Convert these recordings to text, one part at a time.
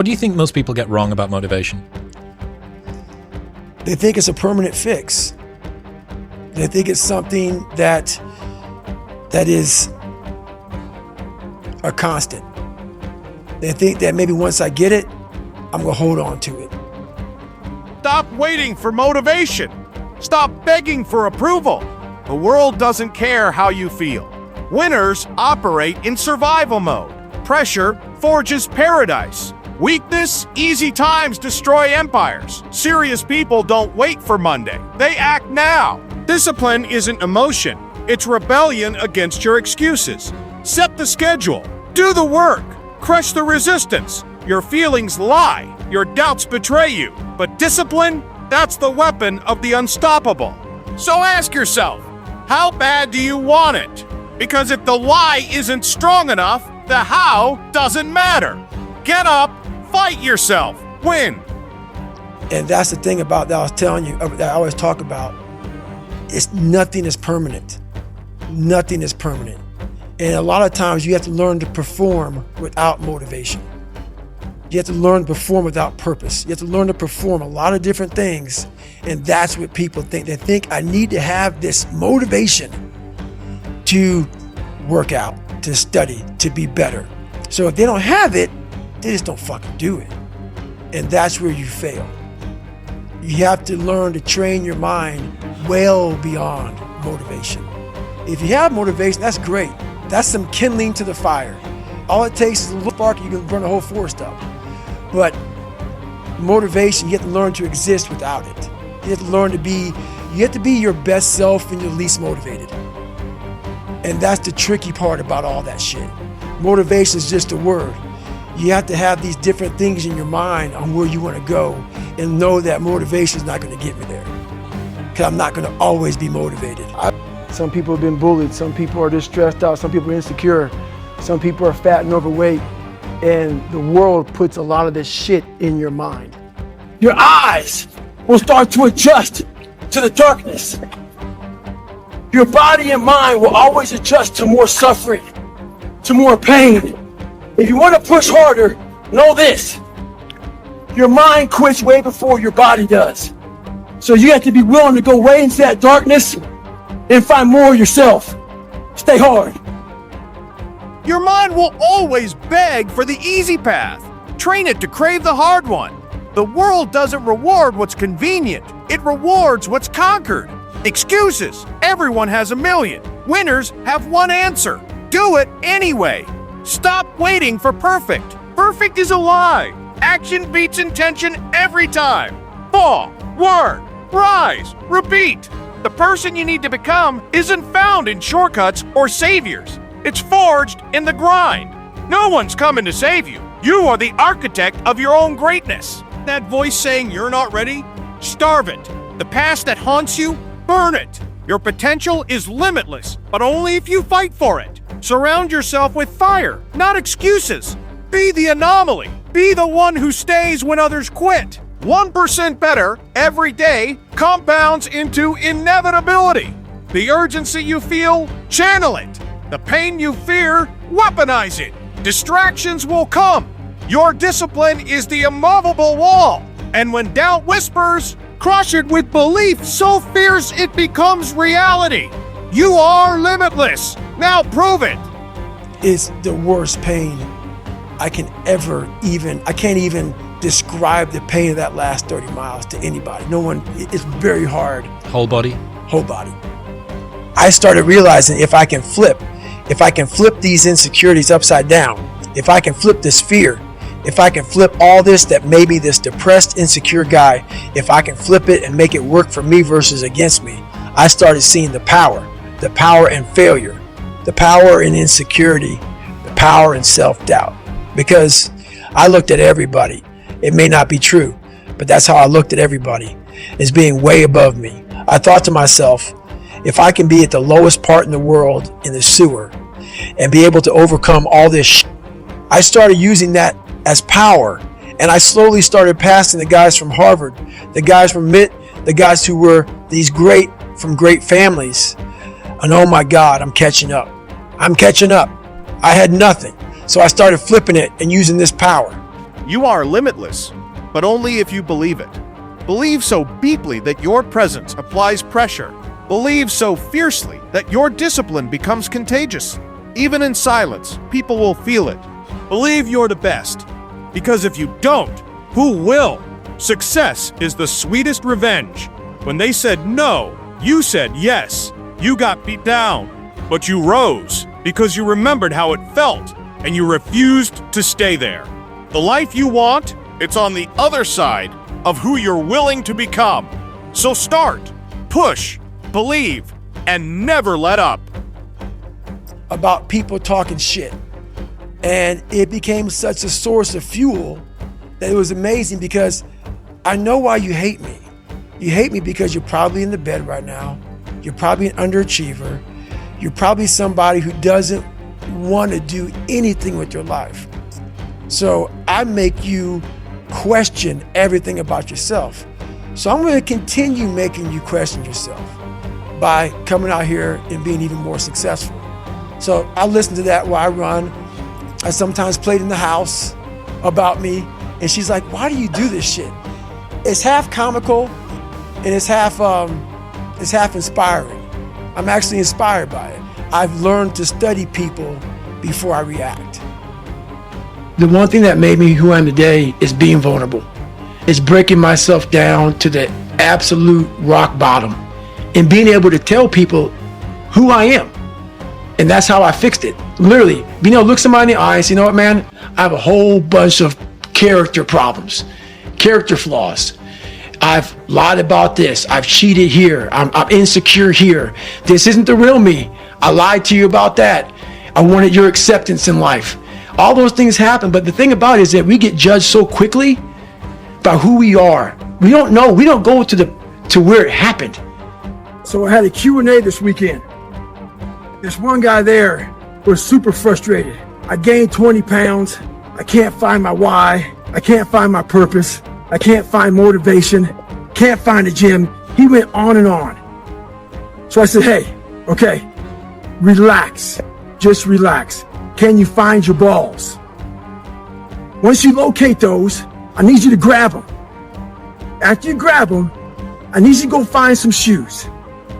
What do you think most people get wrong about motivation? They think it's a permanent fix. They think it's something that is a constant. They think that maybe once I get it, I'm gonna hold on to it. Stop waiting for motivation. Stop begging for approval. The world doesn't care how you feel. Winners operate in survival mode. Pressure forges paradise. Weakness, easy times destroy empires. Serious people don't wait for Monday. They act now. Discipline isn't emotion. It's rebellion against your excuses. Set the schedule. Do the work. Crush the resistance. Your feelings lie. Your doubts betray you. But discipline, that's the weapon of the unstoppable. So ask yourself, how bad do you want it? Because if the why isn't strong enough, the how doesn't matter. Get up, fight yourself, win. And that's the thing about that I was telling you, that I always talk about. It's nothing is permanent. Nothing is permanent. And a lot of times you have to learn to perform without motivation. You have to learn to perform without purpose. You have to learn to perform a lot of different things. And that's what people think. They think I need to have this motivation to work out, to study, to be better. So if they don't have it, they just don't fucking do it. And that's where you fail. You have to learn to train your mind well beyond motivation. If you have motivation, that's great. That's some kindling to the fire. All it takes is a little spark, you can burn the whole forest up. But motivation, you have to learn to exist without it. You have to learn to be, you have to be your best self when you're least motivated. And that's the tricky part about all that shit. Motivation is just a word. You have to have these different things in your mind on where you want to go and know that motivation is not going to get me there. Because I'm not going to always be motivated. Some people have been bullied. Some people are just stressed out. Some people are insecure. Some people are fat and overweight. And the world puts a lot of this shit in your mind. Your eyes will start to adjust to the darkness. Your body and mind will always adjust to more suffering, to more pain. If you want to push harder, know this. Your mind quits way before your body does. So you have to be willing to go way into that darkness and find more of yourself. Stay hard. Your mind will always beg for the easy path. Train it to crave the hard one. The world doesn't reward what's convenient. It rewards what's conquered. Excuses. Everyone has a million. Winners have one answer. Do it anyway. Stop waiting for perfect. Perfect is a lie. Action beats intention every time. Fall, work, rise, repeat. The person you need to become isn't found in shortcuts or saviors. It's forged in the grind. No one's coming to save you. You are the architect of your own greatness. That voice saying you're not ready? Starve it. The past that haunts you? Burn it. Your potential is limitless, but only if you fight for it. Surround yourself with fire, not excuses. Be the anomaly. Be the one who stays when others quit. 1% better every day compounds into inevitability. The urgency you feel, channel it. The pain you fear, weaponize it. Distractions will come. Your discipline is the immovable wall. And when doubt whispers, crush it with belief so fierce it becomes reality. You are limitless. Now prove it. It's the worst pain I can't even describe the pain of that last 30 miles to anybody. No one, it's very hard. Whole body? Whole body. I started realizing if I can flip these insecurities upside down, if I can flip this fear, if I can flip all this, that maybe this depressed, insecure guy, if I can flip it and make it work for me versus against me, I started seeing the power in failure, the power in insecurity, the power in self-doubt. Because I looked at everybody. It may not be true, but that's how I looked at everybody, as being way above me. I thought to myself, if I can be at the lowest part in the world, in the sewer, and be able to overcome all this shit, I started using that as power. And I slowly started passing the guys from Harvard, the guys from MIT, the guys who were these from great families. And oh my God, I'm catching up. I had nothing. So I started flipping it and using this power. You are limitless, but only if you believe it. Believe so deeply that your presence applies pressure. Believe so fiercely that your discipline becomes contagious. Even in silence, people will feel it. Believe you're the best, because if you don't, who will? Success is the sweetest revenge. When they said no, you said yes. You got beat down, but you rose because you remembered how it felt and you refused to stay there. The life you want, it's on the other side of who you're willing to become. So start, push, believe, and never let up. About people talking shit. And it became such a source of fuel that it was amazing, because I know why you hate me. You hate me because you're probably in the bed right now. You're probably an underachiever. You're probably somebody who doesn't want to do anything with your life. So I make you question everything about yourself. So I'm going to continue making you question yourself by coming out here and being even more successful. So I listen to that while I run. I sometimes played in the house about me, and she's like, why do you do this shit? It's half comical and it's half inspiring. I'm actually inspired by it. I've learned to study people before I react. The one thing that made me who I am today is being vulnerable. It's breaking myself down to the absolute rock bottom and being able to tell people who I am. And that's how I fixed it. Literally, being able to look somebody in the eye and say, you know what, man, I have a whole bunch of character problems, character flaws. I've lied about this. I've cheated here. I'm insecure here. This isn't the real me. I lied to you about that. I wanted your acceptance in life. All those things happen, but the thing about it is that we get judged so quickly by who we are. We don't know. We don't go to where it happened. So I had a Q&A this weekend. This one guy there was super frustrated. I gained 20 pounds. I can't find my why. I can't find my purpose. I can't find motivation. Can't find a gym. He went on and on. So I said, hey, okay, relax. Just relax. Can you find your balls? Once you locate those, I need you to grab them. After you grab them, I need you to go find some shoes.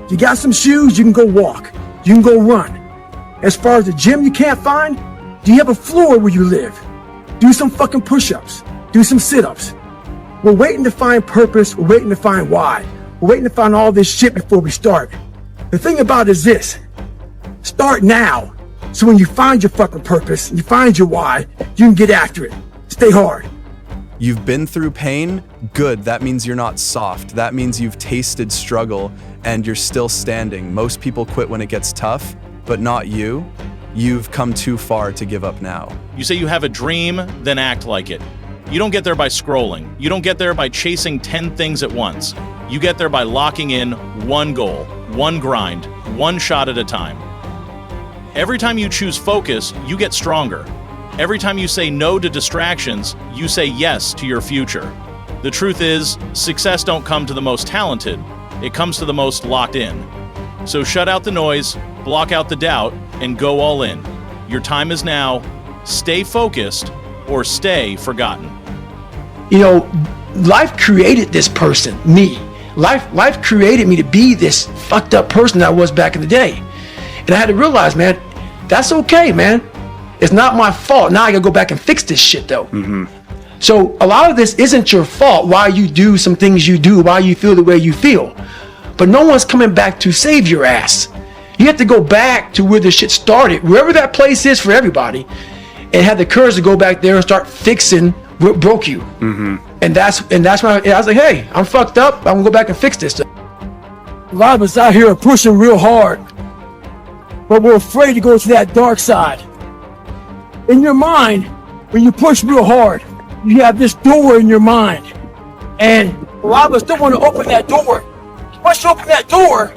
If you got some shoes, you can go walk. You can go run. As far as the gym you can't find, do you have a floor where you live? Do some fucking push-ups. Do some sit-ups. We're waiting to find purpose. We're waiting to find why. We're waiting to find all this shit before we start. The thing about it is this. Start now. So when you find your fucking purpose, and you find your why, you can get after it. Stay hard. You've been through pain? Good. That means you're not soft. That means you've tasted struggle and you're still standing. Most people quit when it gets tough, but not you. You've come too far to give up now. You say you have a dream, then act like it. You don't get there by scrolling. You don't get there by chasing 10 things at once. You get there by locking in one goal, one grind, one shot at a time. Every time you choose focus, you get stronger. Every time you say no to distractions, you say yes to your future. The truth is, success don't come to the most talented. It comes to the most locked in. So shut out the noise, block out the doubt, and go all in. Your time is now. Stay focused or stay forgotten. You know, life created this person, me. Life created me to be this fucked up person that I was back in the day. And I had to realize, man, that's okay, man. It's not my fault. Now I gotta go back and fix this shit, though. So a lot of this isn't your fault, why you do some things you do, why you feel the way you feel. But no one's coming back to save your ass. You have to go back to where the shit started, wherever that place is for everybody, and have the courage to go back there and start fixing what broke you. And that's when I was like, hey, I'm fucked up. I'm gonna go back and fix this. A lot of us out here are pushing real hard, but we're afraid to go to that dark side. In your mind, when you push real hard, you have this door in your mind, and a lot of us don't want to open that door. Once you open that door,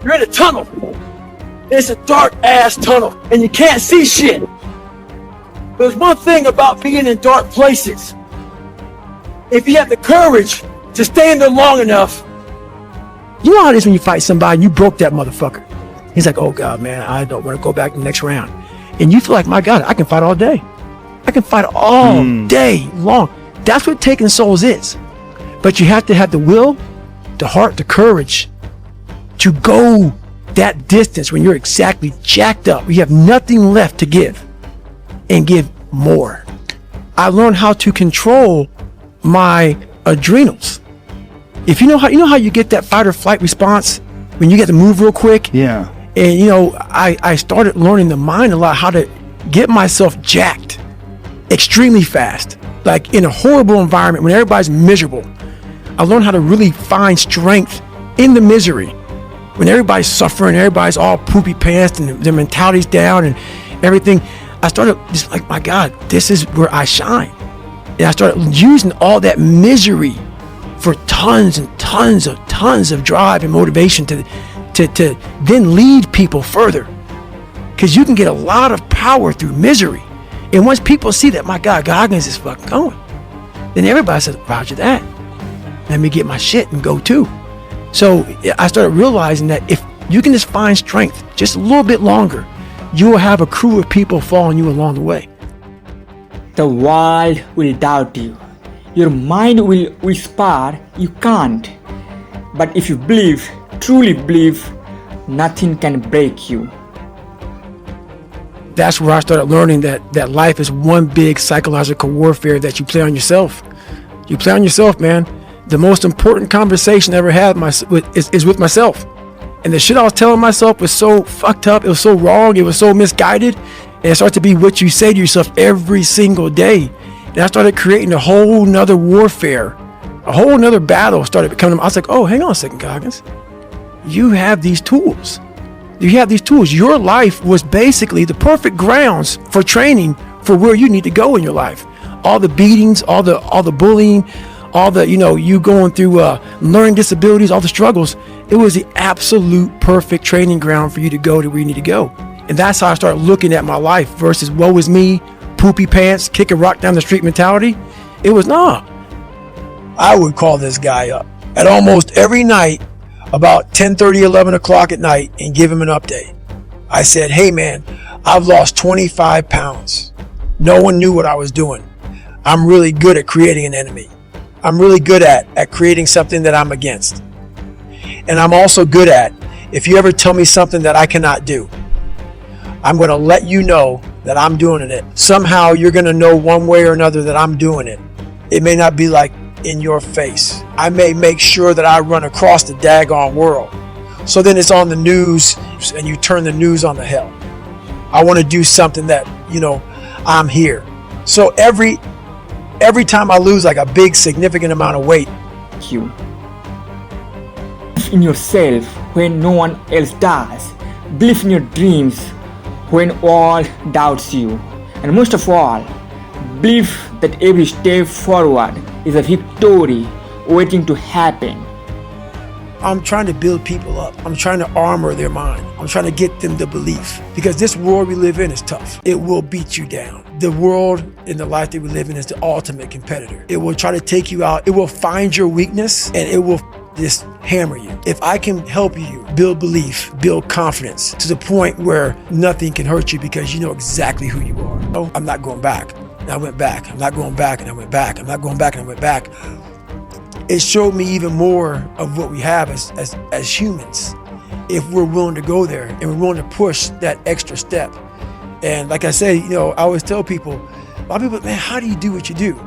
you're in a tunnel. It's a dark ass tunnel, and you can't see shit. There's one thing about being in dark places. If you have the courage to stay in there long enough, you know how it is when you fight somebody and you broke that motherfucker. He's like, oh God, man, I don't want to go back to the next round. And you feel like, my God, I can fight all day. I can fight all day long. That's what taking souls is. But you have to have the will, the heart, the courage to go that distance when you're exactly jacked up. You have nothing left to give and give more. I learned how to control my adrenals. If you know how you get that fight or flight response when you get to move real quick. Yeah. And I started learning the mind a lot, how to get myself jacked extremely fast, like in a horrible environment when everybody's miserable. I learned how to really find strength in the misery when everybody's suffering, everybody's all poopy pants and their mentality's down and everything. I started just like, my God, this is where I shine. And I started using all that misery for tons of drive and motivation to then lead people further. Because you can get a lot of power through misery. And once people see that, my God, Goggins is fucking going, then everybody says, roger that. Let me get my shit and go too. So I started realizing that if you can just find strength just a little bit longer, you will have a crew of people following you along the way. The world will doubt you. Your mind will whisper you can't. But if you believe, truly believe, nothing can break you. That's where I started learning that life is one big psychological warfare that you play on yourself. You play on yourself, man. The most important conversation I ever had is with myself. And the shit I was telling myself was so fucked up, it was so wrong, it was so misguided. And it started to be what you say to yourself every single day. And I started creating a whole nother warfare, a whole nother battle started becoming. I was like, oh, hang on a second, Goggins. You have these tools. You have these tools. Your life was basically the perfect grounds for training for where you need to go in your life. All the beatings, all the bullying, all the, you going through learning disabilities, all the struggles. It was the absolute perfect training ground for you to go to where you need to go. And that's how I started looking at my life versus woe is me, poopy pants, kick a rock down the street mentality. It was, nah. I would call this guy up at almost every night about 10:30, 11 o'clock at night and give him an update. I said, hey man, I've lost 25 pounds. No one knew what I was doing. I'm really good at creating an enemy. I'm really good at creating something that I'm against. And I'm also good at, if you ever tell me something that I cannot do, I'm going to let you know that I'm doing it. Somehow you're going to know one way or another that I'm doing it. It may not be like in your face. I may make sure that I run across the daggone world. So then it's on the news and you turn the news on the hell. I want to do something that, I'm here. So every time I lose like a big significant amount of weight. You. Believe in yourself when no one else does. Believe in your dreams when all doubts you. And most of all, believe that every step forward is a victory waiting to happen. I'm trying to build people up. I'm trying to armor their mind. I'm trying to get them the belief. Because this world we live in is tough. It will beat you down. The world in the life that we live in is the ultimate competitor. It will try to take you out. It will find your weakness and it will just hammer you. If I can help you build belief, build confidence to the point where nothing can hurt you because you know exactly who you are. Oh, I'm not going back. And I went back. I'm not going back. And I went back. I'm not going back. And I went back. It showed me even more of what we have as humans if we're willing to go there and we're willing to push that extra step. And like I say, I always tell people, a lot of people, man, how do you do what you do?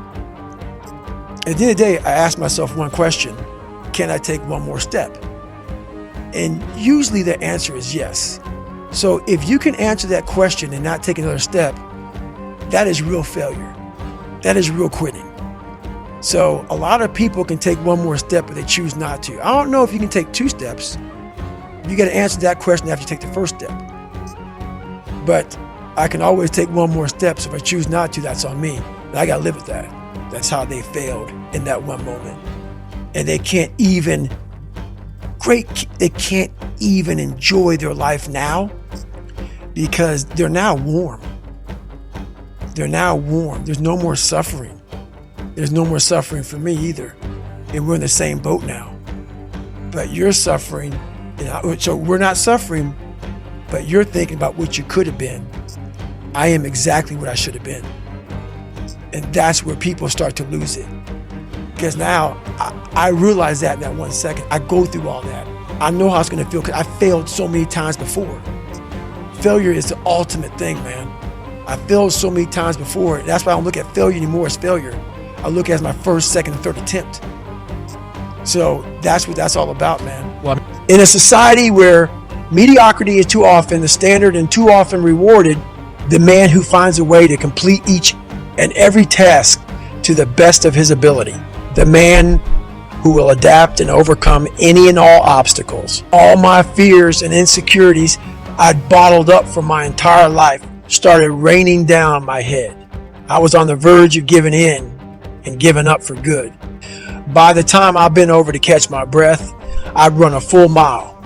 At the end of the day, I ask myself one question: can I take one more step? And usually the answer is yes. So if you can answer that question and not take another step, that is real failure. That is real quitting. So a lot of people can take one more step, but they choose not to. I don't know if you can take 2 steps. You got to answer that question after you take the first step. But I can always take one more step. So if I choose not to, that's on me. And I got to live with that. That's how they failed in that one moment. And they can't even enjoy their life now because they're now warm. They're now warm. There's no more suffering. There's no more suffering for me either. And we're in the same boat now. But you're suffering. So we're not suffering, but you're thinking about what you could have been. I am exactly what I should have been. And that's where people start to lose it. Because now I realize that in that 1 second. I go through all that. I know how it's gonna feel because I failed so many times before. Failure is the ultimate thing, man. I failed so many times before. That's why I don't look at failure anymore as failure. I look at it as my first, second, and third attempt. So that's what that's all about, man. Well, In a society where mediocrity is too often the standard and too often rewarded, the man who finds a way to complete each and every task to the best of his ability, the man who will adapt and overcome any and all obstacles. All my fears and insecurities I'd bottled up for my entire life started raining down on my head. I was on the verge of giving in and giving up for good. By the time I bent over to catch my breath, I'd run a full mile.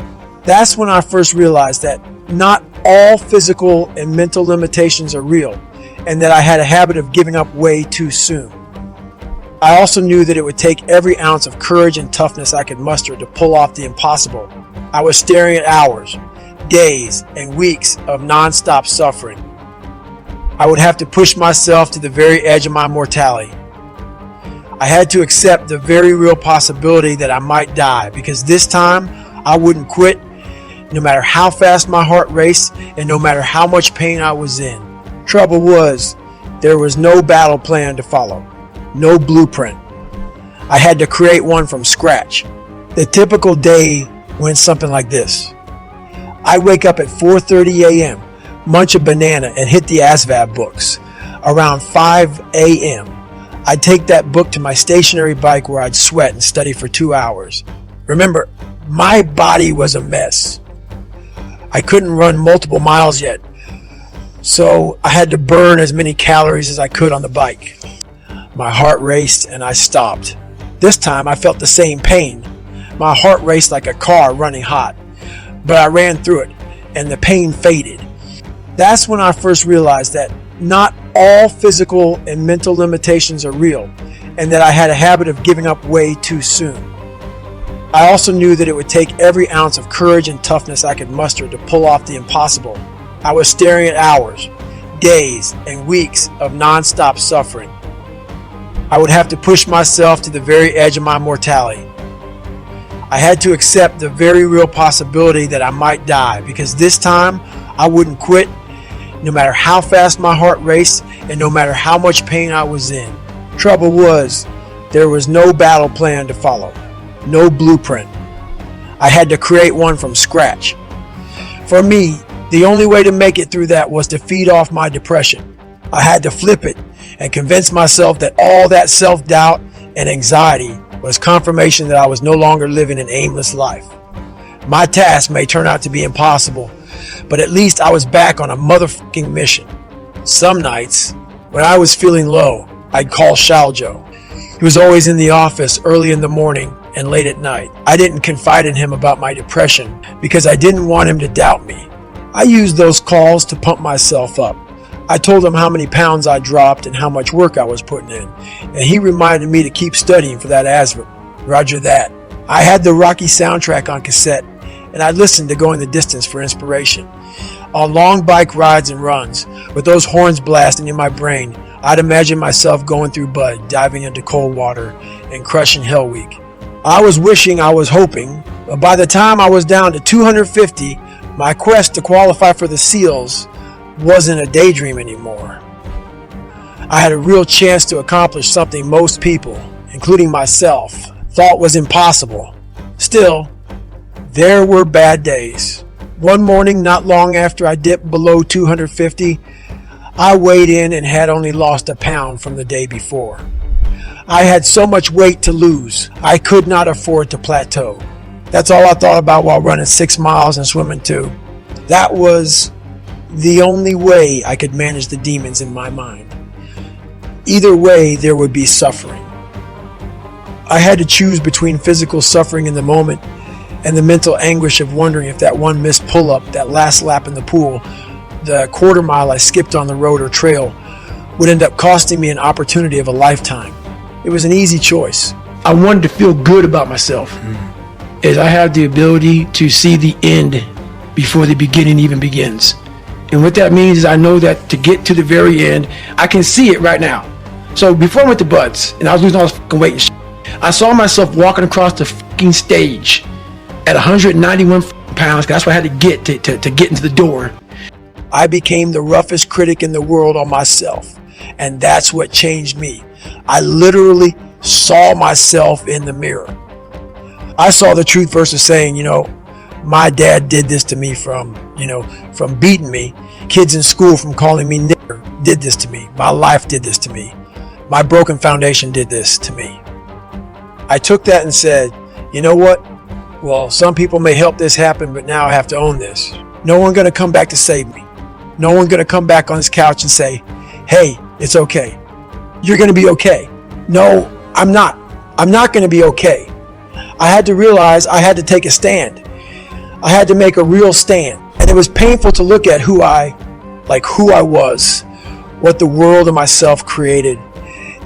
That's when I first realized that not all physical and mental limitations are real, and that I had a habit of giving up way too soon. I also knew that it would take every ounce of courage and toughness I could muster to pull off the impossible. I was staring at hours, days, and weeks of non-stop suffering. I would have to push myself to the very edge of my mortality. I had to accept the very real possibility that I might die, because this time I wouldn't quit, no matter how fast my heart raced and no matter how much pain I was in. Trouble was, there was no battle plan to follow, no blueprint. I had to create one from scratch. The typical day went something like this. I wake up at 4:30 a.m., munch a banana, and hit the ASVAB books. Around 5 a.m., I'd take that book to my stationary bike where I'd sweat and study for 2 hours. Remember, my body was a mess. I couldn't run multiple miles yet, so I had to burn as many calories as I could on the bike. My heart raced and I stopped. This time I felt the same pain. My heart raced like a car running hot, but I ran through it and the pain faded. That's when I first realized that not all physical and mental limitations are real, and that I had a habit of giving up way too soon. I also knew that it would take every ounce of courage and toughness I could muster to pull off the impossible. I was staring at hours, days, and weeks of non-stop suffering. I would have to push myself to the very edge of my mortality. I had to accept the very real possibility that I might die, because this time I wouldn't quit, no matter how fast my heart raced and no matter how much pain I was in. Trouble was, there was no battle plan to follow, no blueprint. I had to create one from scratch. For me, the only way to make it through that was to feed off my depression. I had to flip it and convince myself that all that self-doubt and anxiety was confirmation that I was no longer living an aimless life. My task may turn out to be impossible, but at least I was back on a motherfucking mission. Some nights, when I was feeling low, I'd call Shaljo. He was always in the office early in the morning and late at night. I didn't confide in him about my depression because I didn't want him to doubt me. I used those calls to pump myself up. I told him how many pounds I dropped and how much work I was putting in, and he reminded me to keep studying for that ASVAB. Roger that. I had the Rocky soundtrack on cassette, and I listened to Going the Distance for inspiration. On long bike rides and runs, with those horns blasting in my brain, I'd imagine myself going through Bud, diving into cold water, and crushing Hell Week. I was wishing, I was hoping, but by the time I was down to 250, my quest to qualify for the SEALs wasn't a daydream anymore. I had a real chance to accomplish something most people, including myself, thought was impossible. Still, there were bad days. One morning, not long after I dipped below 250, I weighed in and had only lost a pound from the day before. I had so much weight to lose, I could not afford to plateau. That's all I thought about while running 6 miles and swimming 2. That was the only way I could manage the demons in my mind. Either way, there would be suffering. I had to choose between physical suffering in the moment and the mental anguish of wondering if that one missed pull-up, that last lap in the pool, the quarter mile I skipped on the road or trail would end up costing me an opportunity of a lifetime. It was an easy choice. I wanted to feel good about myself, as I have the ability to see the end before the beginning even begins. And what that means is I know that to get to the very end, I can see it right now. So before I went to Buds and I was losing all this fucking weight and shit, I saw myself walking across the fucking stage at 191 pounds. That's what I had to get to get into the door. I became the roughest critic in the world on myself. And that's what changed me. I literally saw myself in the mirror. I saw the truth versus saying, my dad did this to me from beating me. Kids in school from calling me nigger did this to me. My life did this to me. My broken foundation did this to me. I took that and said, you know what? Well, some people may help this happen, but now I have to own this. No one's going to come back to save me. No one's going to come back on this couch and say, hey, it's okay. You're going to be okay. No, I'm not. I'm not going to be okay. I had to realize I had to take a stand. I had to make a real stand. And it was painful to look at who I was, what the world and myself created.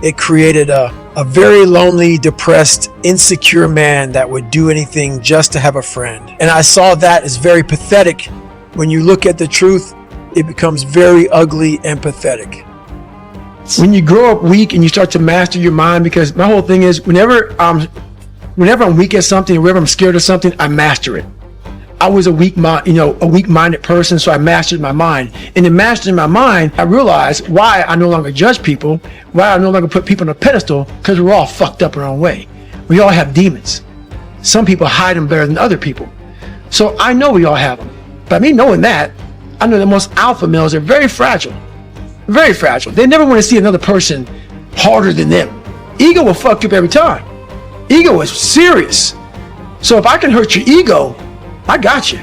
It created a very lonely, depressed, insecure man that would do anything just to have a friend. And I saw that as very pathetic. When you look at the truth, it becomes very ugly and pathetic. When you grow up weak and you start to master your mind, because my whole thing is whenever I'm weak at something, or whenever I'm scared of something, I master it. I was a weak-minded person, so I mastered my mind. And in mastering my mind, I realized why I no longer judge people, why I no longer put people on a pedestal, because we're all fucked up in our own way. We all have demons. Some people hide them better than other people. So I know we all have them. By me knowing that, I know that most alpha males are very fragile. Very fragile. They never want to see another person harder than them. Ego will fuck you up every time. Ego is serious. So if I can hurt your ego, I got you.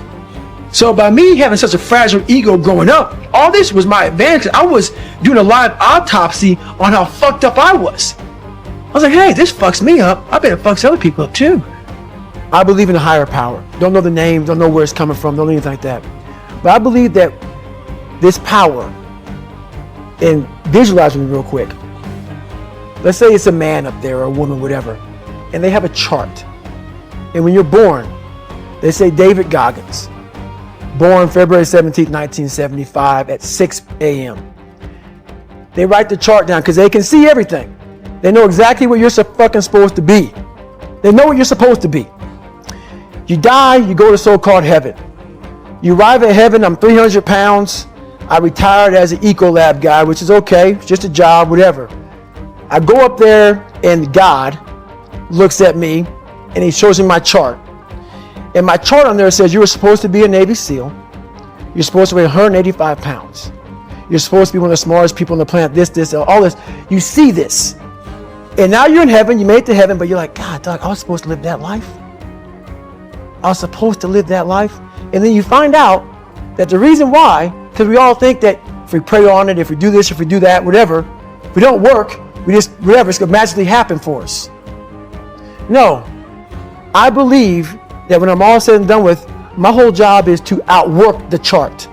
So by me having such a fragile ego growing up, all this was my advantage. I was doing a live autopsy on how fucked up I was. I was like, hey, this fucks me up. I bet it fucks other people up too. I believe in a higher power. Don't know the name, don't know where it's coming from, don't know anything like that. But I believe that this power, and visualize me real quick. Let's say it's a man up there or a woman, whatever, and they have a chart. And when you're born, they say David Goggins, born February 17th, 1975 at 6 a.m. They write the chart down because they can see everything. They know exactly what you're fucking supposed to be. They know what you're supposed to be. You die, you go to so-called heaven. You arrive at heaven, I'm 300 pounds. I retired as an Ecolab guy, which is okay, it's just a job, whatever. I go up there and God looks at me and he shows me my chart. And my chart on there says you were supposed to be a Navy SEAL. You're supposed to weigh 185 pounds. You're supposed to be one of the smartest people on the planet, this, all this. You see this. And now you're in heaven, you made it to heaven, but you're like, God, dog, I was supposed to live that life. I was supposed to live that life. And then you find out that the reason why, because we all think that if we pray on it, if we do this, if we do that, whatever, if we don't work, we just, whatever, it's going to magically happen for us. No. I believe that when I'm all said and done with, my whole job is to outwork the chart.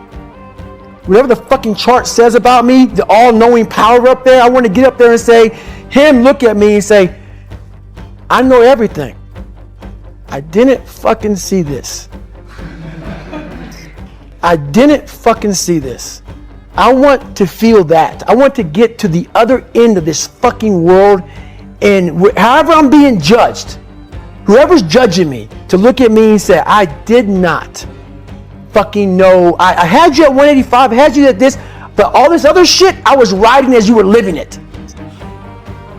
Whatever the fucking chart says about me, the all-knowing power up there, I want to get up there and say, him look at me and say, I know everything. I didn't fucking see this. I didn't fucking see this. I want to feel that. I want to get to the other end of this fucking world, and however I'm being judged, whoever's judging me, to look at me and say, I did not fucking know. I had you at 185, I had you at this, but all this other shit, I was riding as you were living it.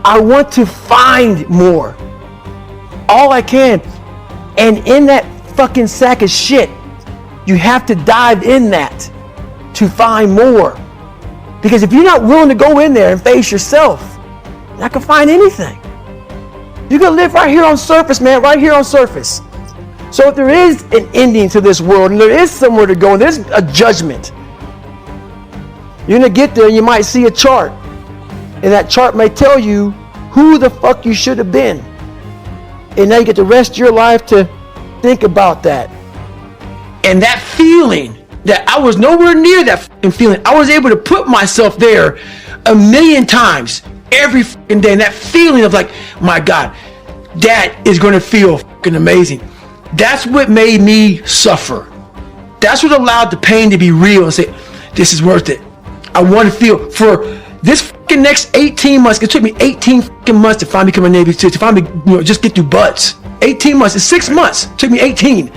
I want to find more. All I can. And in that fucking sack of shit, you have to dive in that to find more. Because if you're not willing to go in there and face yourself, you're not gonna find anything. You're gonna live right here on surface, man, right here on surface. So if there is an ending to this world and there is somewhere to go and there's a judgment, you're gonna get there and you might see a chart. And that chart may tell you who the fuck you should have been. And now you get the rest of your life to think about that. And that feeling that I was nowhere near that fucking feeling, I was able to put myself there 1,000,000 times every fucking day. And that feeling of like, my God, that is going to feel fucking amazing. That's what made me suffer. That's what allowed the pain to be real and say, this is worth it. I want to feel for this fucking next 18 months, it took me 18 fucking months to finally become a Navy SEAL, to finally, just get through buds. 18 months, it's 6 months, it took me 18.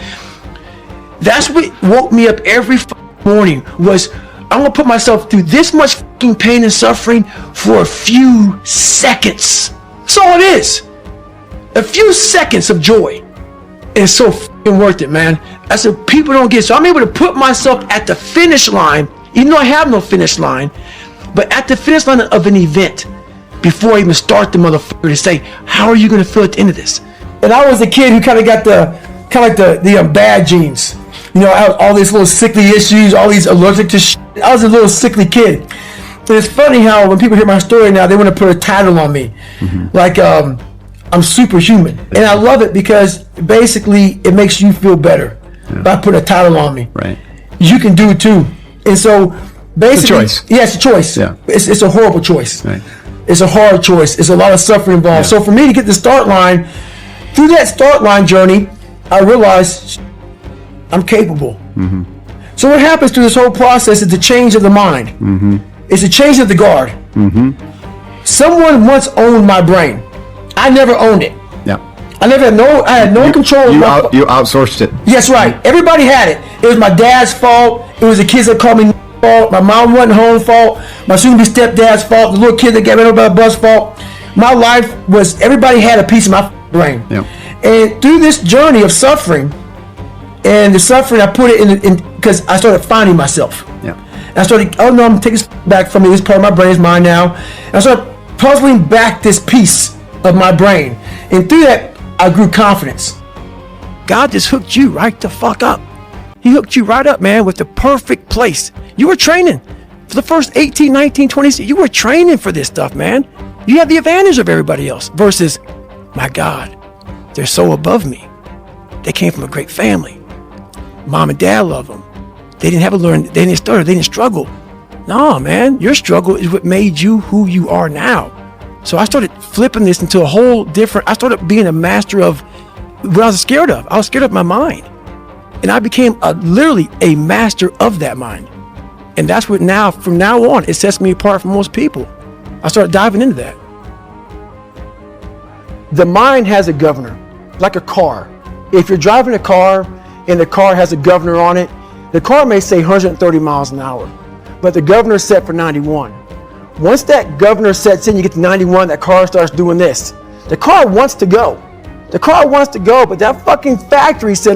That's what woke me up every morning, was I'm gonna put myself through this much fucking pain and suffering for a few seconds. That's all it is. A few seconds of joy. It's so fucking worth it, man. That's what people don't get. So I'm able to put myself at the finish line, even though I have no finish line, but at the finish line of an event before I even start the motherfucker, to say, how are you gonna feel at the end of this? And I was a kid who kind of got the bad genes. I had all these little sickly issues, all these allergic to shit. I was a little sickly kid. And it's funny how when people hear my story now, they want to put a title on me. Like, I'm superhuman. And I love it because basically it makes you feel better by putting a title on me. Right. You can do it too. And so basically, it's a choice. Yeah, it's a choice. Yeah. It's a horrible choice. Right. It's a hard choice. It's a lot of suffering involved. Yeah. So for me to get the start line, through that start line journey, I realized I'm capable. So what happens through this whole process is the change of the mind. It's a change of the guard. Someone once owned my brain. I never owned it. Yeah. I had no control. You outsourced it. Yes, right. Everybody had it. It was my dad's fault. It was the kids that called me fault. My mom wasn't home fault. My soon-to-be stepdad's fault. The little kid that got ran over by the bus fault. My life was, everybody had a piece of my brain. Yeah. And through this journey of suffering, and the suffering, I put it in because I started finding myself. Yeah. And I started, oh no, I'm taking this back from me. This part of my brain is mine now. And I started puzzling back this piece of my brain. And through that, I grew confidence. God just hooked you right the fuck up. He hooked you right up, man, with the perfect place. You were training for the first 18, 19, 20, you were training for this stuff, man. You have the advantage of everybody else versus, my God, they're so above me. They came from a great family. Mom and dad love them. They didn't have to learn, they didn't stutter, they didn't struggle. No, man, your struggle is what made you who you are now. So I started flipping this into a whole different, I started being a master of what I was scared of. I was scared of my mind. And I became literally a master of that mind. And that's what now, from now on, it sets me apart from most people. I started diving into that. The mind has a governor, like a car. If you're driving a car and the car has a governor on it, the car may say 130 miles an hour, but the governor is set for 91. Once that governor sets in, you get to 91, that car starts doing this. The car wants to go. The car wants to go, but that fucking factory said,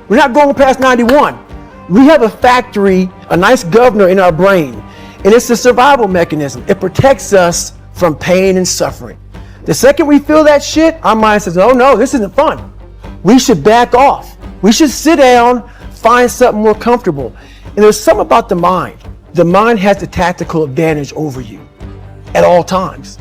we're not going past 91. We have a factory, a nice governor in our brain, and it's a survival mechanism. It protects us from pain and suffering. The second we feel that shit, our mind says, oh no, this isn't fun. We should back off. We should sit down, find something more comfortable. And there's something about the mind. The mind has the tactical advantage over you at all times.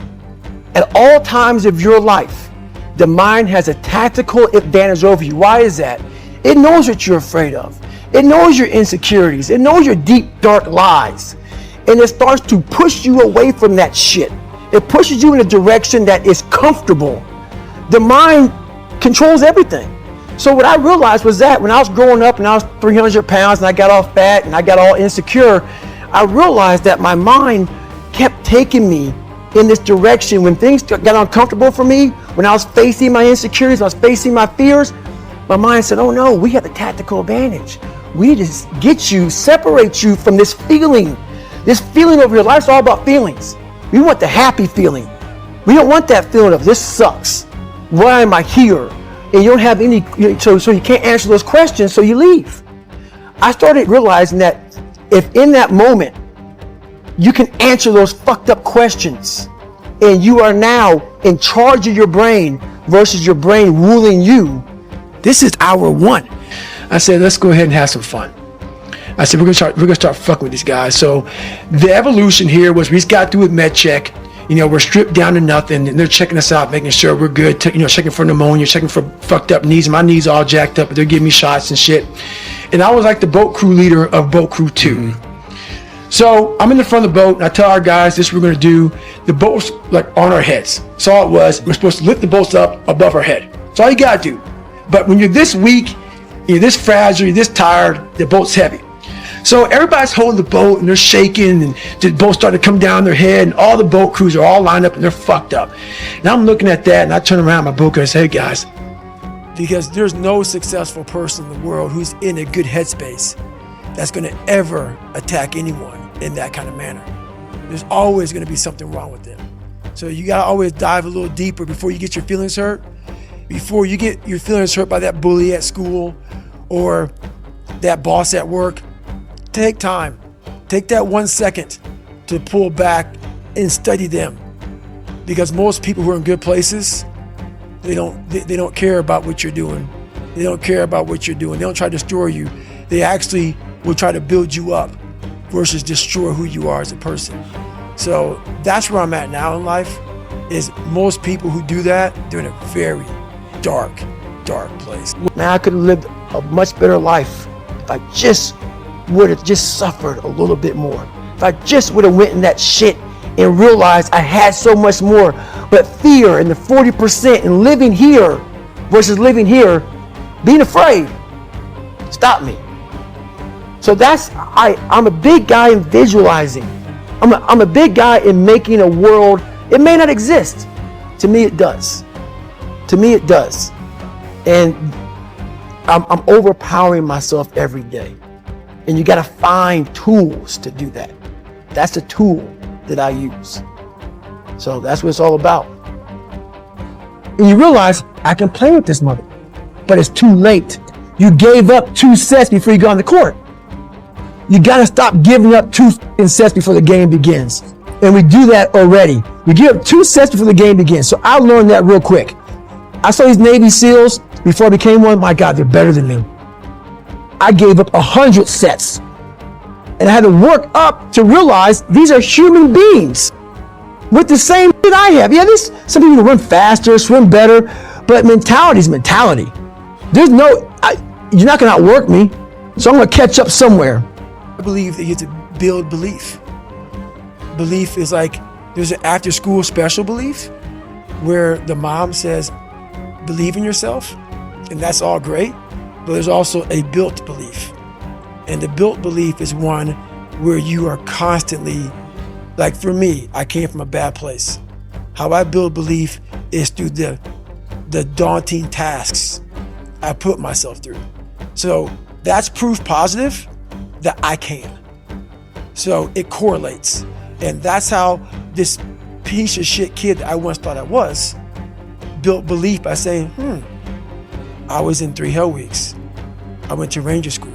At all times of your life, the mind has a tactical advantage over you. Why is that? It knows what you're afraid of. It knows your insecurities. It knows your deep, dark lies. And it starts to push you away from that shit. It pushes you in a direction that is comfortable. The mind controls everything. So what I realized was that when I was growing up and I was 300 pounds and I got all fat and I got all insecure, I realized that my mind kept taking me in this direction. When things got uncomfortable for me, when I was facing my insecurities, I was facing my fears, my mind said, oh no, we have the tactical advantage. We need to get you, separate you from this feeling over your life's all about feelings. We want the happy feeling. We don't want that feeling of this sucks. Why am I here? And you don't have any, so you can't answer those questions, so you leave. I started realizing that if in that moment you can answer those fucked up questions and you are now in charge of your brain versus your brain ruling you, this is hour one. I said, let's go ahead and have some fun. I said, we're gonna start fucking with these guys. So the evolution here was we just got through with med check. We're stripped down to nothing, and they're checking us out, making sure we're good. Checking for pneumonia, checking for fucked up knees. My knees all jacked up, but they're giving me shots and shit. And I was like the boat crew leader of boat crew 2. So I'm in the front of the boat, and I tell our guys, this is what we're gonna do. The boat's like on our heads. So all it was, we're supposed to lift the boats up above our head. That's all you gotta do. But when you're this weak, you're this fragile, you're this tired, the boat's heavy. So everybody's holding the boat and they're shaking and the boat starting to come down their head and all the boat crews are all lined up and they're fucked up. And I'm looking at that and I turn around my boat and I say, hey guys, because there's no successful person in the world who's in a good headspace that's going to ever attack anyone in that kind of manner. There's always going to be something wrong with them. So you got to always dive a little deeper before you get your feelings hurt. Before you get your feelings hurt by that bully at school or that boss at work, take time. Take that 1 second to pull back and study them. Because most people who are in good places, they don't care about what you're doing. They don't care about what you're doing. They don't try to destroy you. They actually will try to build you up versus destroy who you are as a person. So that's where I'm at now in life, is most people who do that, they're in a very dark place. Man, I could have lived a much better life if I just would have just suffered a little bit more. If I just would have went in that shit and realized I had so much more. But fear and the 40% and living here versus living here, being afraid, stopped me. So I'm a big guy in visualizing. I'm a big guy in making a world. It may not exist. To me, it does. To me, it does. And I'm overpowering myself every day. And you got to find tools to do that. That's the tool that I use. So that's what it's all about. And you realize I can play with this mother, but it's too late. You gave up 2 sets before you got on the court. You got to stop giving up 2 sets before the game begins. And we do that already. We give up 2 sets before the game begins. So I learned that real quick. I saw these Navy SEALs before I became one. My God, they're better than me. I gave up 100 sets. And I had to work up to realize these are human beings with the same shit I have. Yeah, some people run faster, swim better, but mentality is mentality. There's you're not going to outwork me, so I'm going to catch up somewhere. I believe that you have to build belief. Belief is like, there's an after school special belief where the mom says, believe in yourself, and that's all great, but there's also a built belief. And the built belief is one where you are constantly, like for me, I came from a bad place. How I build belief is through the daunting tasks I put myself through. So that's proof positive that I can. So it correlates. And that's how this piece of shit kid that I once thought I was built belief by saying, I was in 3 Hell Weeks. I went to Ranger School.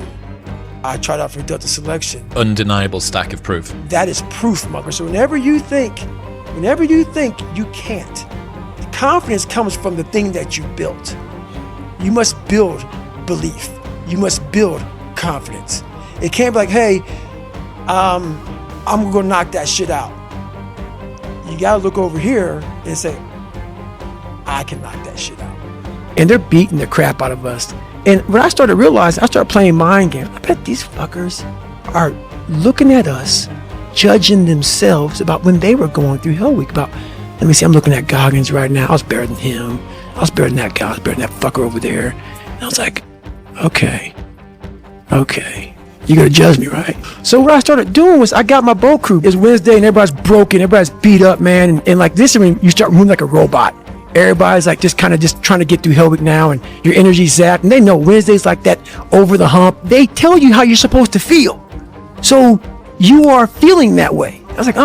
I tried out for Delta Selection. Undeniable stack of proof. That is proof, mother. So whenever you think you can't, the confidence comes from the thing that you built. You must build belief. You must build confidence. It can't be like, hey, I'm gonna knock that shit out. You gotta look over here and say, I can knock that shit out. And they're beating the crap out of us. And when I started realizing, I started playing mind games. I bet these fuckers are looking at us, judging themselves about when they were going through Hell Week. About, let me see, I'm looking at Goggins right now. I was better than him. I was better than that guy. I was better than that fucker over there. And I was like, okay. You're gonna judge me, right? So what I started doing was I got my boat crew. It's Wednesday and everybody's broken, everybody's beat up, man. And like this, I mean, you start moving like a robot. Everybody's like just trying to get through Hell Week now, and your energy's zapped. And they know Wednesday's like that over the hump. They tell you how you're supposed to feel. So you are feeling that way. I was like,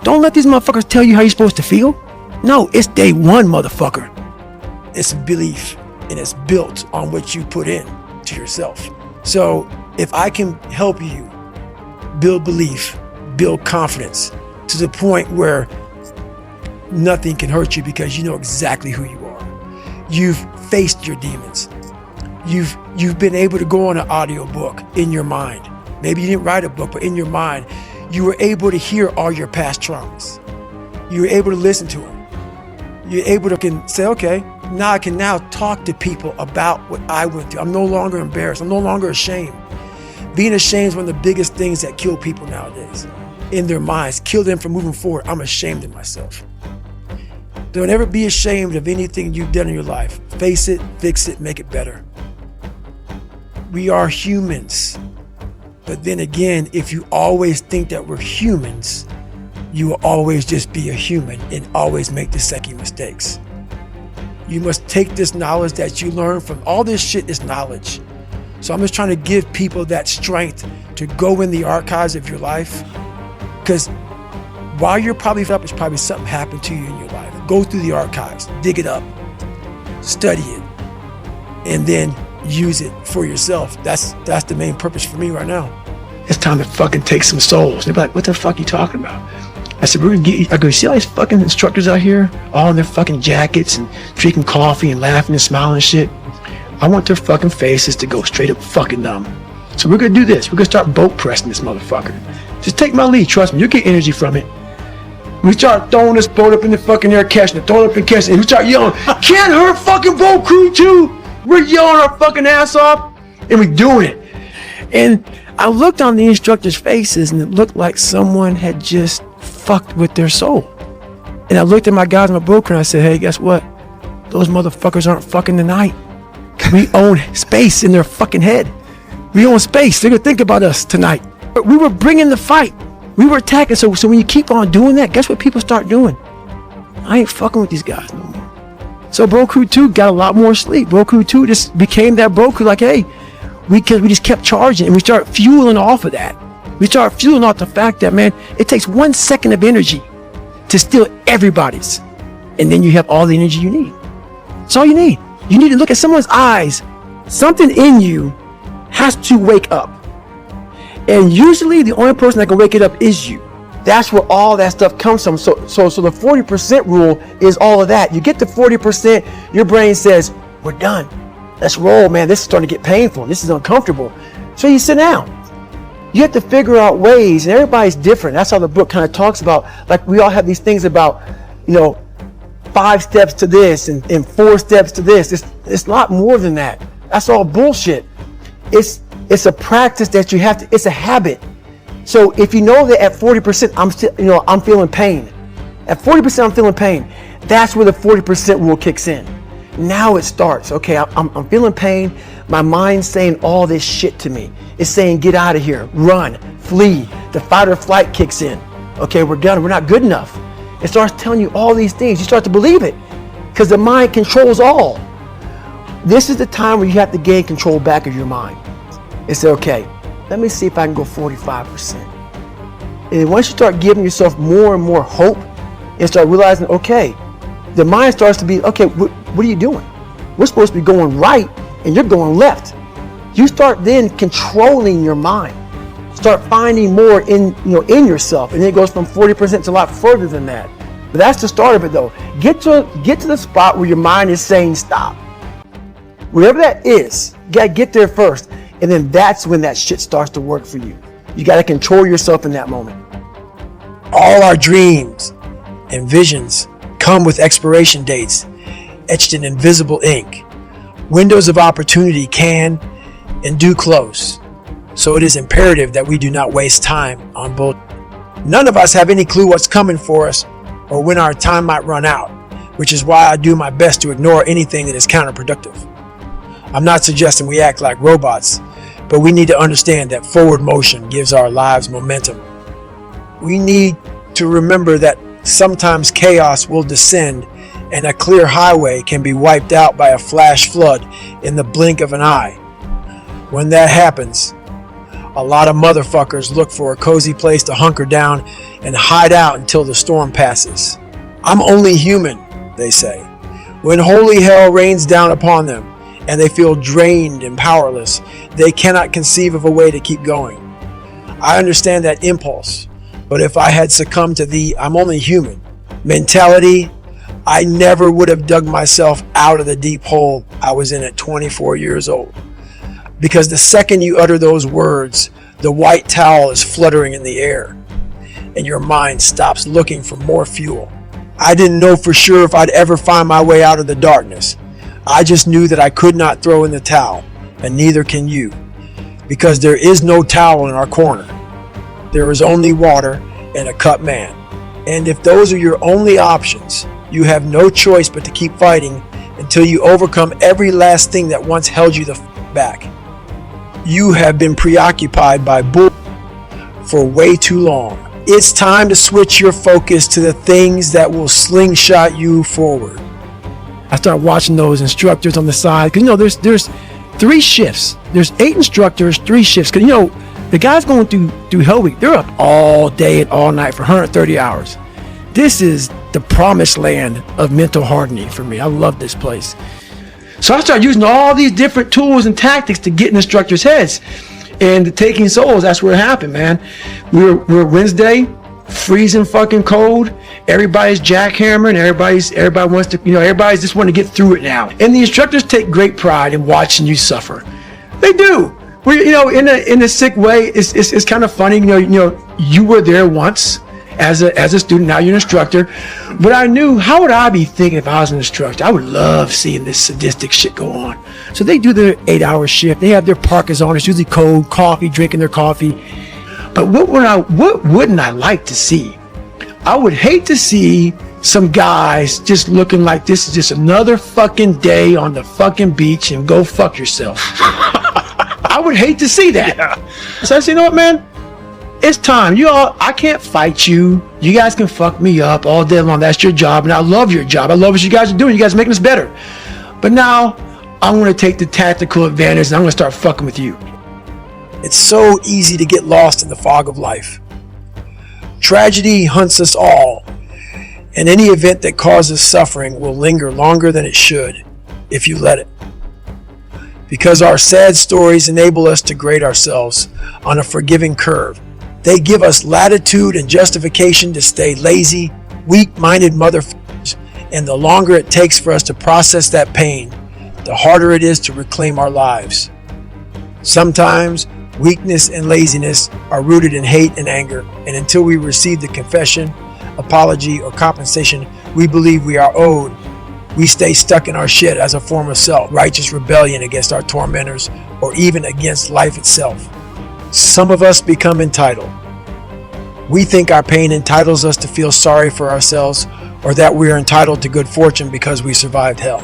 don't let these motherfuckers tell you how you're supposed to feel. No, it's day one, motherfucker. It's belief, and it's built on what you put in to yourself. So if I can help you build belief, build confidence to the point where nothing can hurt you because you know exactly who you are. You've faced your demons. You've been able to go on an audiobook in your mind. Maybe you didn't write a book, but in your mind, you were able to hear all your past traumas. You were able to listen to them. You're able to say, okay, now I can now talk to people about what I went through. I'm no longer embarrassed. I'm no longer ashamed. Being ashamed is one of the biggest things that kill people nowadays. In their minds, kill them from moving forward. I'm ashamed of myself. Don't ever be ashamed of anything you've done in your life. Face it, fix it, make it better. We are humans. But then again, if you always think that we're humans, you will always just be a human and always make the same mistakes. You must take this knowledge that you learn from all this shit is knowledge. So I'm just trying to give people that strength to go in the archives of your life. Because while you're probably up, it's probably something happened to you in your life. Go through the archives, dig it up, study it, and then use it for yourself. That's the main purpose for me right now. It's time to fucking take some souls. They're like, what the fuck are you talking about? I said, we're gonna get you. I go, see all these fucking instructors out here, all in their fucking jackets and drinking coffee and laughing and smiling and shit. I want their fucking faces to go straight up fucking numb. So we're gonna do this. We're gonna start boat pressing this motherfucker. Just take my lead, trust me, you'll get energy from it. We start throwing this boat up in the fucking air, catching it, throwing it up and catching it, and we start yelling, can't hurt fucking boat crew too! We're yelling our fucking ass off, and we're doing it. And I looked on the instructors' faces, and it looked like someone had just fucked with their soul. And I looked at my guys in my boat crew, and I said, hey, guess what? Those motherfuckers aren't fucking tonight. We own space in their fucking head. We own space. They're gonna think about us tonight. But we were bringing the fight. We were attacking. So when you keep on doing that, guess what people start doing? I ain't fucking with these guys no more. So Bro Crew 2 got a lot more sleep. Bro Crew 2 just became that Bro Crew, like, hey, we just kept charging, and we start fueling off of that. We start fueling off the fact that, man, it takes 1 second of energy to steal everybody's. And then you have all the energy you need. That's all you need. You need to look at someone's eyes. Something in you has to wake up. And usually the only person that can wake it up is you. That's where all that stuff comes from. So the 40% rule is all of that. You get to 40%, your brain says, we're done. Let's roll, man. This is starting to get painful. This is uncomfortable. So you sit down. You have to figure out ways, and everybody's different. That's how the book kind of talks about, like, we all have these things about, 5 steps to this and 4 steps to this. It's a lot more than that. That's all bullshit. It's a practice that you have to, it's a habit. So if you know that at 40%, I'm feeling pain. At 40%, I'm feeling pain. That's where the 40% rule kicks in. Now it starts. Okay, I'm feeling pain. My mind's saying all this shit to me. It's saying, get out of here, run, flee. The fight or flight kicks in. Okay, we're done. We're not good enough. It starts telling you all these things. You start to believe it because the mind controls all. This is the time where you have to gain control back of your mind. And say, okay, let me see if I can go 45%. And once you start giving yourself more and more hope and start realizing, okay, the mind starts to be, okay, what are you doing? We're supposed to be going right and you're going left. You start then controlling your mind. Start finding more in yourself, and then it goes from 40% to a lot further than that. But that's the start of it, though. Get to the spot where your mind is saying stop. Whatever that is, you gotta get there first, and then that's when that shit starts to work for you. You gotta control yourself in that moment. All our dreams and visions come with expiration dates etched in invisible ink. Windows of opportunity can and do close. So it is imperative that we do not waste time on bull. None of us have any clue what's coming for us or when our time might run out, which is why I do my best to ignore anything that is counterproductive. I'm not suggesting we act like robots, but we need to understand that forward motion gives our lives momentum. We need to remember that sometimes chaos will descend and a clear highway can be wiped out by a flash flood in the blink of an eye. When that happens, a lot of motherfuckers look for a cozy place to hunker down and hide out until the storm passes. I'm only human, they say. When holy hell rains down upon them and they feel drained and powerless, they cannot conceive of a way to keep going. I understand that impulse, but if I had succumbed to the I'm only human mentality, I never would have dug myself out of the deep hole I was in at 24 years old. Because the second you utter those words, the white towel is fluttering in the air and your mind stops looking for more fuel. I didn't know for sure if I'd ever find my way out of the darkness. I just knew that I could not throw in the towel, and neither can you. Because there is no towel in our corner. There is only water and a cut man. And if those are your only options, you have no choice but to keep fighting until you overcome every last thing that once held you the back. You have been preoccupied by bull for way too long. It's time to switch your focus to the things that will slingshot you forward. I started watching those instructors on the side, because there's 3 shifts. There's 8 instructors, 3 shifts. Because the guys going through Hell Week, they're up all day and all night for 130 hours. This is the promised land of mental hardening for me. I love this place. So I started using all these different tools and tactics to get in instructors' heads. And taking souls, that's where it happened, man. We're Wednesday, freezing fucking cold. Everybody's jackhammering. Everybody wants to, everybody's just want to get through it now. And the instructors take great pride in watching you suffer. They do. We, in a sick way, it's kind of funny. You were there once as a student. Now you're an instructor. But I knew, how would I be thinking if I was an instructor? I would love seeing this sadistic shit go on. So they do their 8-hour shift. They have their parkas on. It's usually cold, coffee, drinking their coffee. But what wouldn't I like to see? I would hate to see some guys just looking like this is just another fucking day on the fucking beach and go fuck yourself. I would hate to see that. Yeah. So I said, you know what, man? It's time. I can't fight you. You guys can fuck me up all day long. That's your job, and I love your job. I love what you guys are doing. You guys are making us better. But now I'm going to take the tactical advantage, and I'm going to start fucking with you. It's so easy to get lost in the fog of life. Tragedy hunts us all, and any event that causes suffering will linger longer than it should if you let it. Because our sad stories enable us to grade ourselves on a forgiving curve. They give us latitude and justification to stay lazy, weak-minded motherfuckers, and the longer it takes for us to process that pain, the harder it is to reclaim our lives. Sometimes weakness and laziness are rooted in hate and anger, and until we receive the confession, apology, or compensation we believe we are owed, we stay stuck in our shit as a form of self-righteous rebellion against our tormentors or even against life itself. Some of us become entitled. We think our pain entitles us to feel sorry for ourselves or that we are entitled to good fortune because we survived hell.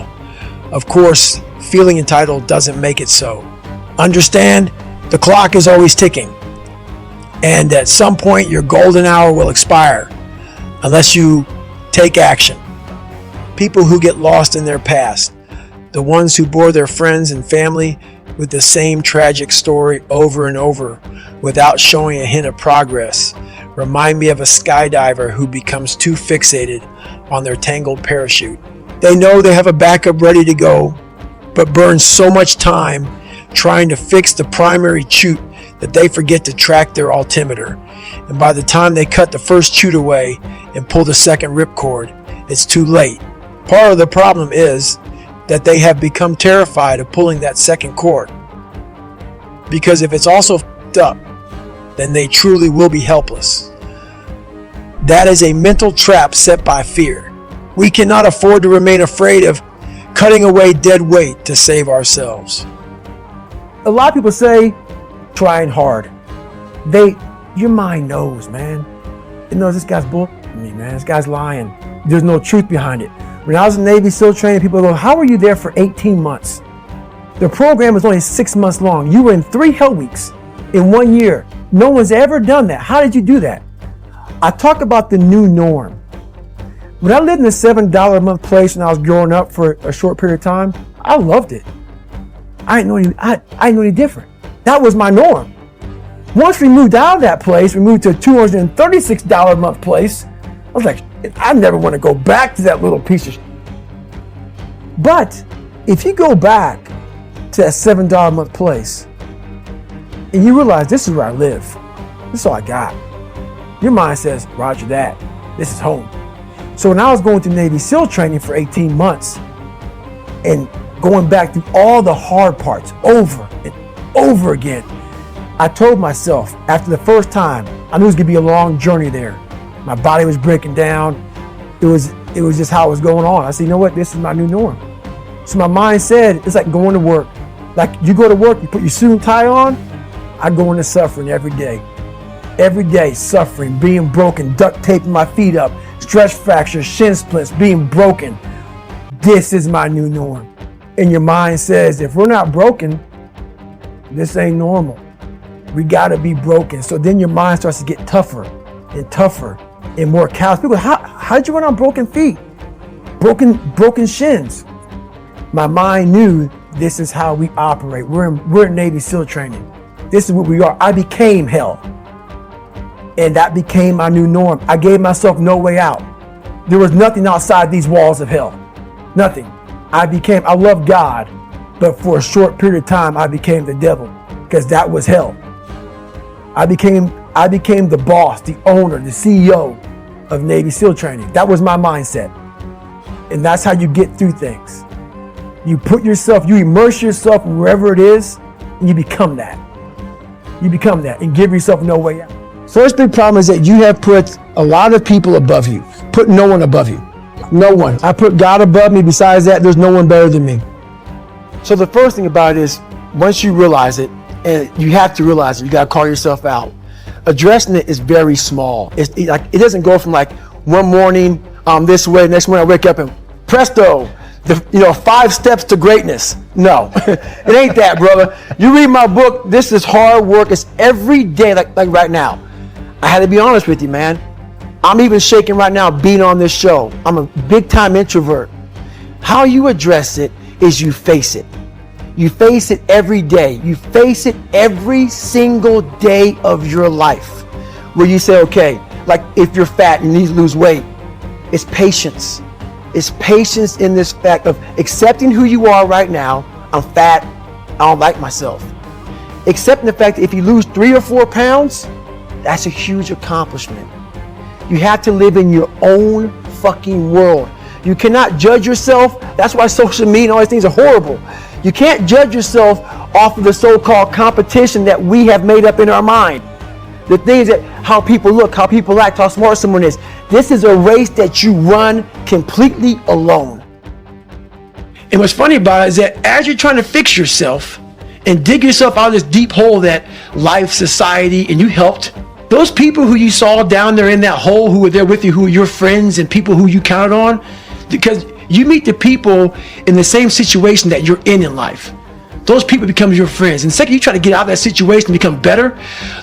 Of course, feeling entitled doesn't make it so. Understand, the clock is always ticking, and at some point your golden hour will expire unless you take action. People who get lost in their past, the ones who bore their friends and family with the same tragic story over and over without showing a hint of progress, remind me of a skydiver who becomes too fixated on their tangled parachute. They know they have a backup ready to go, but burn so much time trying to fix the primary chute that they forget to track their altimeter. And by the time they cut the first chute away and pull the second ripcord, it's too late. Part of the problem is that they have become terrified of pulling that second cord. Because if it's also f***ed up, then they truly will be helpless. That is a mental trap set by fear. We cannot afford to remain afraid of cutting away dead weight to save ourselves. A lot of people say, trying hard. Your mind knows, man. It knows this guy's bullshitting me, man. This guy's lying. There's no truth behind it. When I was in Navy SEAL training, people go, how were you there for 18 months? The program was only 6 months long. You were in 3 hell weeks in 1 year. No one's ever done that. How did you do that? I talk about the new norm. When I lived in a $7 a month place when I was growing up for a short period of time, I loved it. I didn't know any different. That was my norm. Once we moved out of that place, we moved to a $236 a month place. I was like, I never want to go back to that little piece of shit. But if you go back to that $7 a month place and you realize this is where I live, this is all I got, your mind says, roger that, this is home. So when I was going through Navy SEAL training for 18 months and going back through all the hard parts over and over again, I told myself after the first time, I knew it was gonna be a long journey there. My body was breaking down. It was just how it was going on. I said, you know what? This is my new norm. So my mind said, it's like going to work. Like you go to work, you put your suit and tie on. I go into suffering every day. Every day, suffering, being broken, duct taping my feet up, stress fractures, shin splints, being broken. This is my new norm. And your mind says, if we're not broken, This ain't normal. We gotta be broken. So then your mind starts to get tougher and tougher and more callous. People, how'd you run on broken feet? Broken shins. My mind knew this is how we operate. We're in Navy SEAL training. This is what we are. I became hell. And that became my new norm. I gave myself no way out. There was nothing outside these walls of hell. Nothing. I love God, but for a short period of time, I became the devil because that was hell. I became the boss, the owner, the CEO of Navy SEAL training. That was my mindset. And that's how you get through things. You immerse yourself wherever it is, and you become that. You become that and give yourself no way out. First big problem is that you have put a lot of people above you. Put no one above you. No one. I put God above me. Besides that, there's no one better than me. So the first thing about it is, once you realize it, and you have to realize it, you got to call yourself out. Addressing it is very small. It doesn't go from like one morning this way, next morning I wake up and presto, 5 steps to greatness. No, it ain't that, brother. You read my book, this is hard work. It's every day, like right now. I had to be honest with you, man. I'm even shaking right now being on this show. I'm a big time introvert. How you address it is you face it. You face it every day. You face it every single day of your life. Where you say, okay, like if you're fat and you need to lose weight, it's patience. It's patience in this fact of accepting who you are right now. I'm fat. I don't like myself. Accepting the fact that if you lose 3 or 4 pounds, that's a huge accomplishment. You have to live in your own fucking world. You cannot judge yourself. That's why social media and all these things are horrible. You can't judge yourself off of the so-called competition that we have made up in our mind. The things that how people look, how people act, how smart someone is. This is a race that you run completely alone. And what's funny about it is that as you're trying to fix yourself and dig yourself out of this deep hole that life, society, and you helped, those people who you saw down there in that hole who were there with you, who were your friends and people who you counted on, because you meet the people in the same situation that you're in life. Those people become your friends. And the second you try to get out of that situation and become better,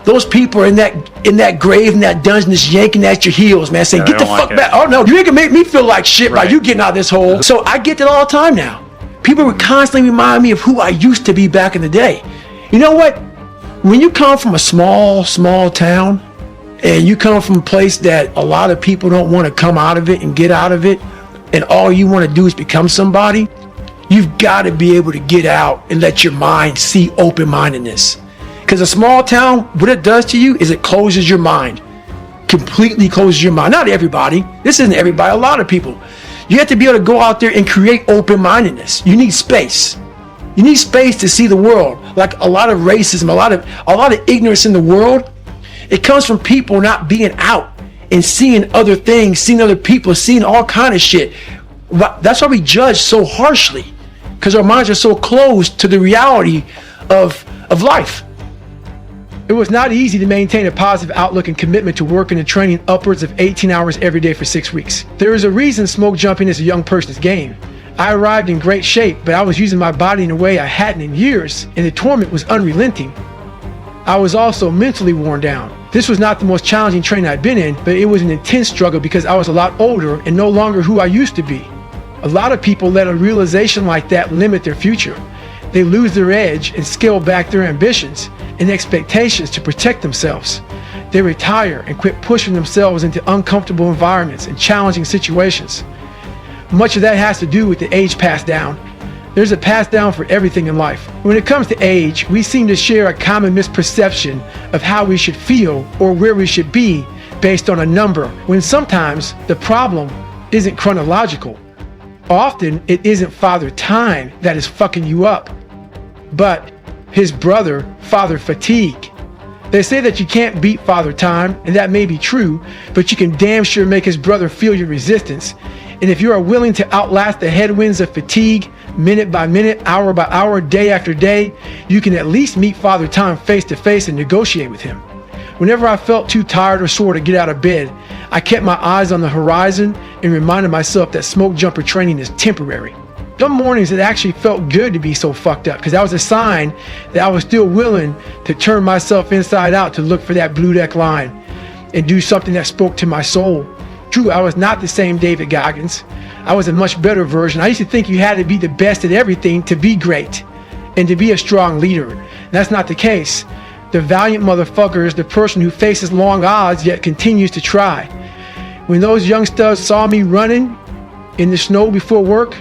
those people are in that grave, in that dungeon, just yanking at your heels, man, saying, get the fuck back. Oh no, you ain't gonna make me feel like shit by you getting out of this hole. So I get that all the time now. People would constantly remind me of who I used to be back in the day. You know what? When you come from a small town, and you come from a place that a lot of people don't want to come out of it and get out of it, and all you want to do is become somebody, you've got to be able to get out and let your mind see open-mindedness. Because a small town, what it does to you is it closes your mind. Completely closes your mind. Not everybody. This isn't everybody. A lot of people. You have to be able to go out there and create open-mindedness. You need space. You need space to see the world. Like a lot of racism, a lot of ignorance in the world, it comes from people not being out and seeing other things, seeing other people, seeing all kind of shit. That's why we judge so harshly, because our minds are so closed to the reality of life. It was not easy to maintain a positive outlook and commitment to working and training upwards of 18 hours every day for 6 weeks. There is a reason smoke jumping is a young person's game. I arrived in great shape, but I was using my body in a way I hadn't in years, and the torment was unrelenting. I was also mentally worn down. This was not the most challenging training I'd been in, but it was an intense struggle because I was a lot older and no longer who I used to be. A lot of people let a realization like that limit their future. They lose their edge and scale back their ambitions and expectations to protect themselves. They retire and quit pushing themselves into uncomfortable environments and challenging situations. Much of that has to do with the age passed down. There's a pass down for everything in life. When it comes to age, we seem to share a common misperception of how we should feel or where we should be based on a number, when sometimes the problem isn't chronological. Often it isn't Father Time that is fucking you up, but his brother, Father Fatigue. They say that you can't beat Father Time, and that may be true, but you can damn sure make his brother feel your resistance. And if you are willing to outlast the headwinds of fatigue, minute by minute, hour by hour, day after day, you can at least meet Father Time face to face and negotiate with him. Whenever I felt too tired or sore to get out of bed, I kept my eyes on the horizon and reminded myself that smoke jumper training is temporary. Some mornings it actually felt good to be so fucked up, because that was a sign that I was still willing to turn myself inside out to look for that blue deck line and do something that spoke to my soul. True, I was not the same David Goggins. I was a much better version. I used to think you had to be the best at everything to be great and to be a strong leader. And that's not the case. The valiant motherfucker is the person who faces long odds yet continues to try. When those young studs saw me running in the snow before work,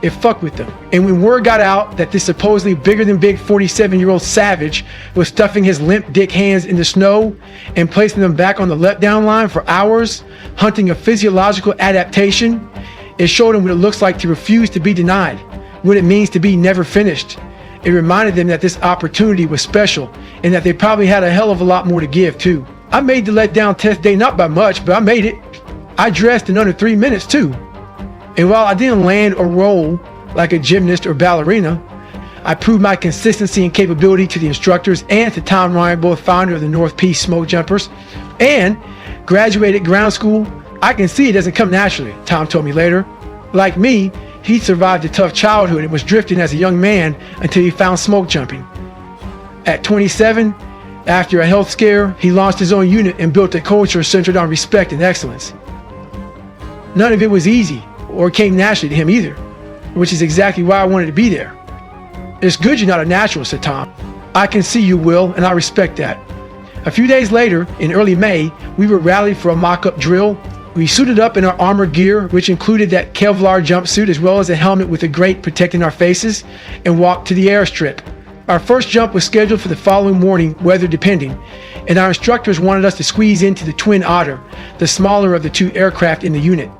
it fucked with them. And when word got out that this supposedly bigger than big 47-year-old savage was stuffing his limp dick hands in the snow and placing them back on the letdown line for hours, hunting a physiological adaptation, it showed them what it looks like to refuse to be denied, what it means to be never finished. It reminded them that this opportunity was special and that they probably had a hell of a lot more to give too. I made the letdown test day not by much, but I made it. I dressed in under 3 minutes too. And while I didn't land or roll like a gymnast or ballerina, I proved my consistency and capability to the instructors and to Tom Ryan, both founder of the North Peace Smoke Jumpers, and graduated ground school. I can see it doesn't come naturally, Tom told me later. Like me, he survived a tough childhood and was drifting as a young man until he found smoke jumping. At 27, after a health scare, he launched his own unit and built a culture centered on respect and excellence. None of it was easy or came naturally to him either, which is exactly why I wanted to be there. It's good you're not a natural, said Tom. I can see you, Will, and I respect that. A few days later, in early May, we were rallied for a mock-up drill. We suited up in our armored gear, which included that Kevlar jumpsuit as well as a helmet with a grate protecting our faces, and walked to the airstrip. Our first jump was scheduled for the following morning, weather depending, and our instructors wanted us to squeeze into the Twin Otter, the smaller of the two aircraft in the unit.